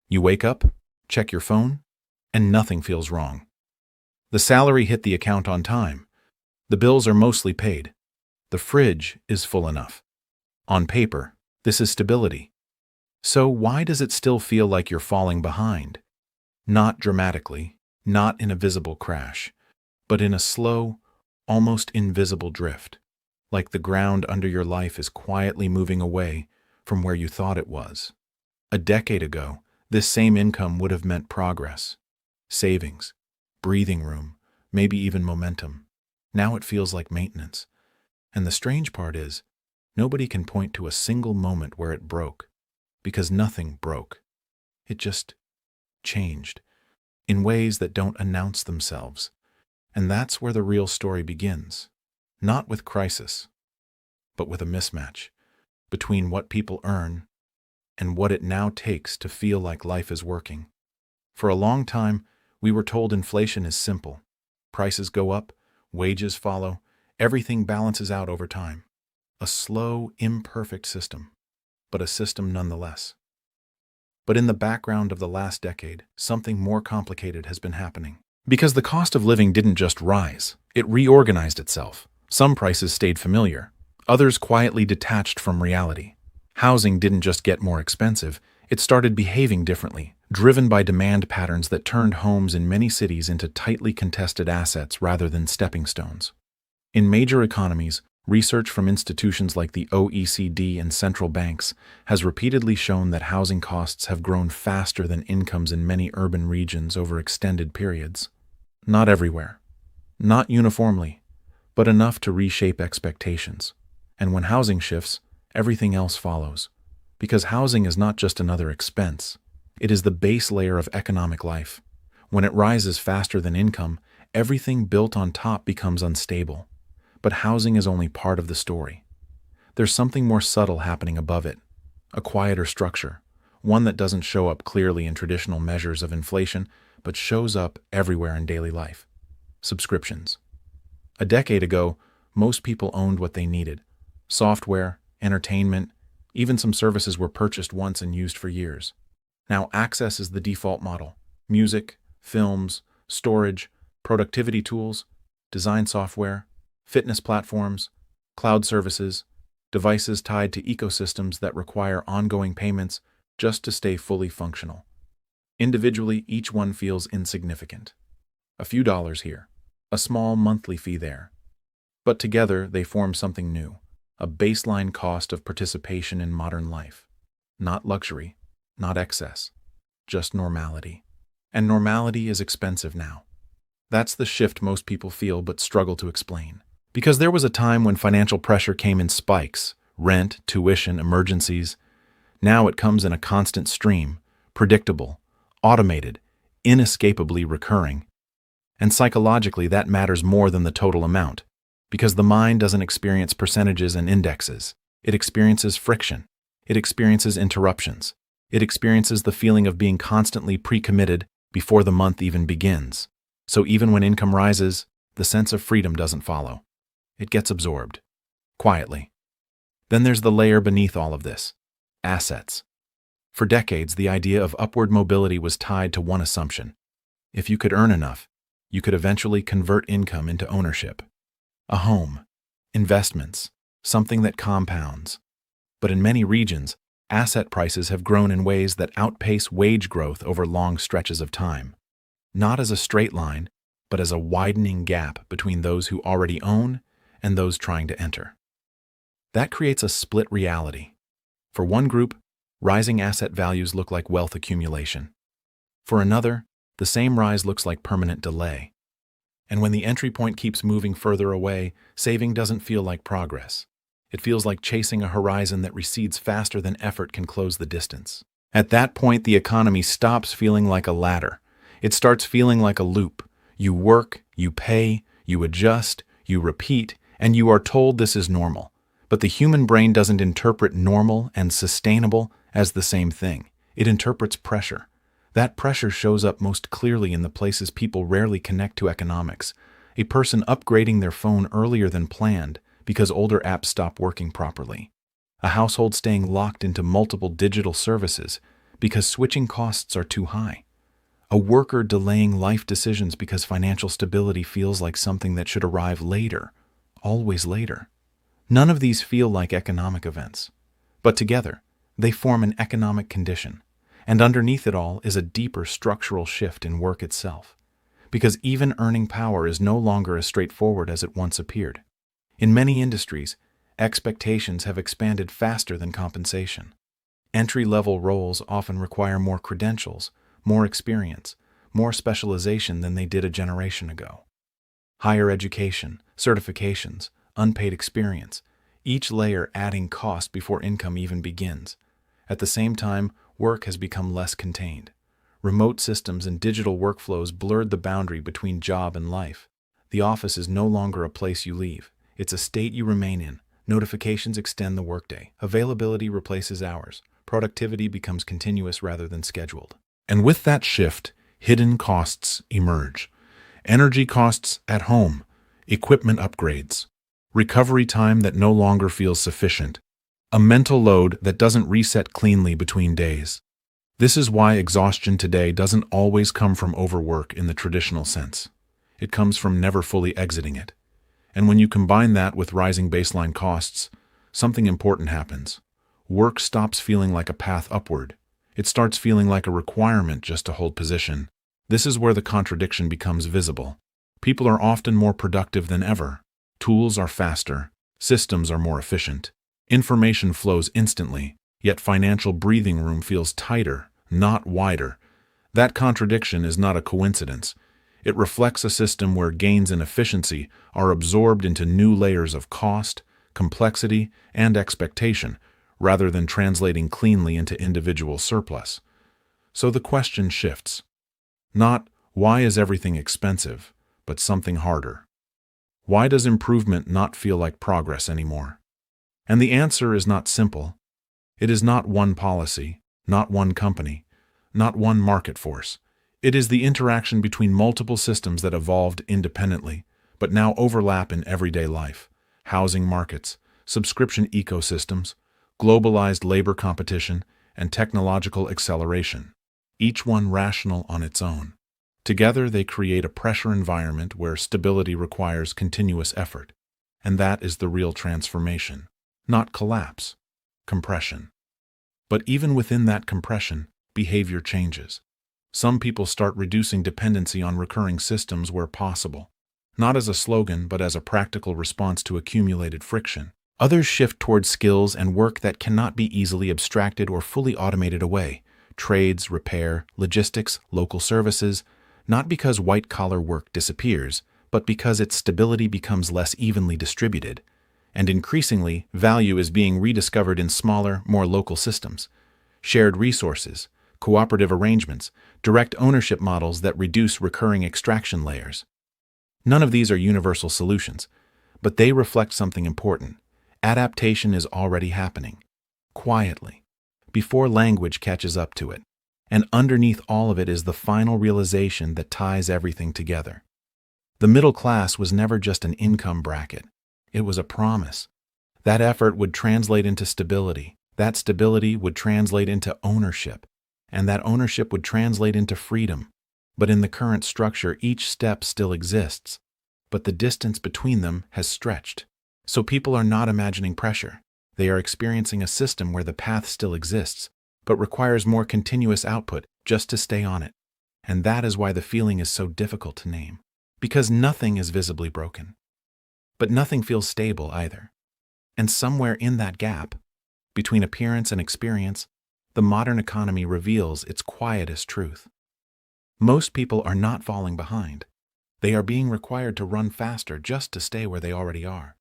You wake up, check your phone, and nothing feels wrong. The salary hit the account on time. The bills are mostly paid. The fridge is full enough. On paper, this is stability. So why does it still feel like you're falling behind? Not dramatically, not in a visible crash, but in a slow, almost invisible drift, like the ground under your life is quietly moving away from where you thought it was. A decade ago, this same income would have meant progress, savings, breathing room, maybe even momentum. Now it feels like maintenance. And the strange part is, nobody can point to a single moment where it broke, because nothing broke. It just changed, in ways that don't announce themselves. And that's where the real story begins. Not with crisis, but with a mismatch between what people earn and what it now takes to feel like life is working. For a long time, we were told inflation is simple. Prices go up, wages follow, everything balances out over time. A slow, imperfect system, but a system nonetheless. But in the background of the last decade, something more complicated has been happening. Because the cost of living didn't just rise, it reorganized itself. Some prices stayed familiar, others quietly detached from reality. Housing didn't just get more expensive, it started behaving differently, driven by demand patterns that turned homes in many cities into tightly contested assets rather than stepping stones. In major economies, research from institutions like the OECD and central banks has repeatedly shown that housing costs have grown faster than incomes in many urban regions over extended periods. Not everywhere, not uniformly, but enough to reshape expectations. And when housing shifts, everything else follows. Because housing is not just another expense, it is the base layer of economic life. When it rises faster than income, everything built on top becomes unstable. But housing is only part of the story. There's something more subtle happening above it, a quieter structure, one that doesn't show up clearly in traditional measures of inflation, but shows up everywhere in daily life. Subscriptions. A decade ago, most people owned what they needed. Software, entertainment, even some services were purchased once and used for years. Now access is the default model. Music, films, storage, productivity tools, design software, fitness platforms, cloud services, devices tied to ecosystems that require ongoing payments just to stay fully functional. Individually, each one feels insignificant. A few dollars here, a small monthly fee there. But together, they form something new, a baseline cost of participation in modern life. Not luxury, not excess, just normality. And normality is expensive now. That's the shift most people feel but struggle to explain. Because there was a time when financial pressure came in spikes, rent, tuition, emergencies. Now it comes in a constant stream, predictable, automated, inescapably recurring. And psychologically, that matters more than the total amount, because the mind doesn't experience percentages and indexes. It experiences friction. It experiences interruptions. It experiences the feeling of being constantly pre-committed before the month even begins. So even when income rises, the sense of freedom doesn't follow. It gets absorbed, quietly. Then there's the layer beneath all of this, assets. For decades, the idea of upward mobility was tied to one assumption. If you could earn enough, you could eventually convert income into ownership. A home, investments, something that compounds. But in many regions, asset prices have grown in ways that outpace wage growth over long stretches of time. Not as a straight line, but as a widening gap between those who already own and those trying to enter. That creates a split reality. For one group, rising asset values look like wealth accumulation. For another, the same rise looks like permanent delay. And when the entry point keeps moving further away, saving doesn't feel like progress. It feels like chasing a horizon that recedes faster than effort can close the distance. At that point, the economy stops feeling like a ladder. It starts feeling like a loop. You work, you pay, you adjust, you repeat, and you are told this is normal. But the human brain doesn't interpret normal and sustainable as the same thing. It interprets pressure. That pressure shows up most clearly in the places people rarely connect to economics. A person upgrading their phone earlier than planned because older apps stop working properly. A household staying locked into multiple digital services because switching costs are too high. A worker delaying life decisions because financial stability feels like something that should arrive later, always later. None of these feel like economic events, but together, they form an economic condition, and underneath it all is a deeper structural shift in work itself, because even earning power is no longer as straightforward as it once appeared. In many industries, expectations have expanded faster than compensation. Entry-level roles often require more credentials, more experience, more specialization than they did a generation ago. Higher education, certifications, unpaid experience, each layer adding cost before income even begins. At the same time, work has become less contained. Remote systems and digital workflows blurred the boundary between job and life. The office is no longer a place you leave. It's a state you remain in. Notifications extend the workday. Availability replaces hours. Productivity becomes continuous rather than scheduled. And with that shift, hidden costs emerge. Energy costs at home, equipment upgrades, recovery time that no longer feels sufficient, a mental load that doesn't reset cleanly between days. This is why exhaustion today doesn't always come from overwork in the traditional sense. It comes from never fully exiting it. And when you combine that with rising baseline costs, something important happens. Work stops feeling like a path upward. It starts feeling like a requirement just to hold position. This is where the contradiction becomes visible. People are often more productive than ever. Tools are faster. Systems are more efficient. Information flows instantly, yet financial breathing room feels tighter, not wider. That contradiction is not a coincidence. It reflects a system where gains in efficiency are absorbed into new layers of cost, complexity, and expectation, rather than translating cleanly into individual surplus. So the question shifts. Not, why is everything expensive, but something harder. Why does improvement not feel like progress anymore? And the answer is not simple. It is not one policy, not one company, not one market force. It is the interaction between multiple systems that evolved independently, but now overlap in everyday life. Housing markets, subscription ecosystems, globalized labor competition, and technological acceleration, each one rational on its own. Together they create a pressure environment where stability requires continuous effort, and that is the real transformation, not collapse, compression. But even within that compression, behavior changes. Some people start reducing dependency on recurring systems where possible, not as a slogan but as a practical response to accumulated friction. Others shift towards skills and work that cannot be easily abstracted or fully automated away. Trades, repair, logistics, local services, not because white-collar work disappears, but because its stability becomes less evenly distributed. And increasingly, value is being rediscovered in smaller, more local systems. Shared resources, cooperative arrangements, direct ownership models that reduce recurring extraction layers. None of these are universal solutions, but they reflect something important. Adaptation is already happening, quietly, before language catches up to it. And underneath all of it is the final realization that ties everything together. The middle class was never just an income bracket. It was a promise. That effort would translate into stability. That stability would translate into ownership. And that ownership would translate into freedom. But in the current structure, each step still exists. But the distance between them has stretched. So people are not imagining pressure. They are experiencing a system where the path still exists, but requires more continuous output just to stay on it. And that is why the feeling is so difficult to name. Because nothing is visibly broken. But nothing feels stable either. And somewhere in that gap, between appearance and experience, the modern economy reveals its quietest truth. Most people are not falling behind. They are being required to run faster just to stay where they already are.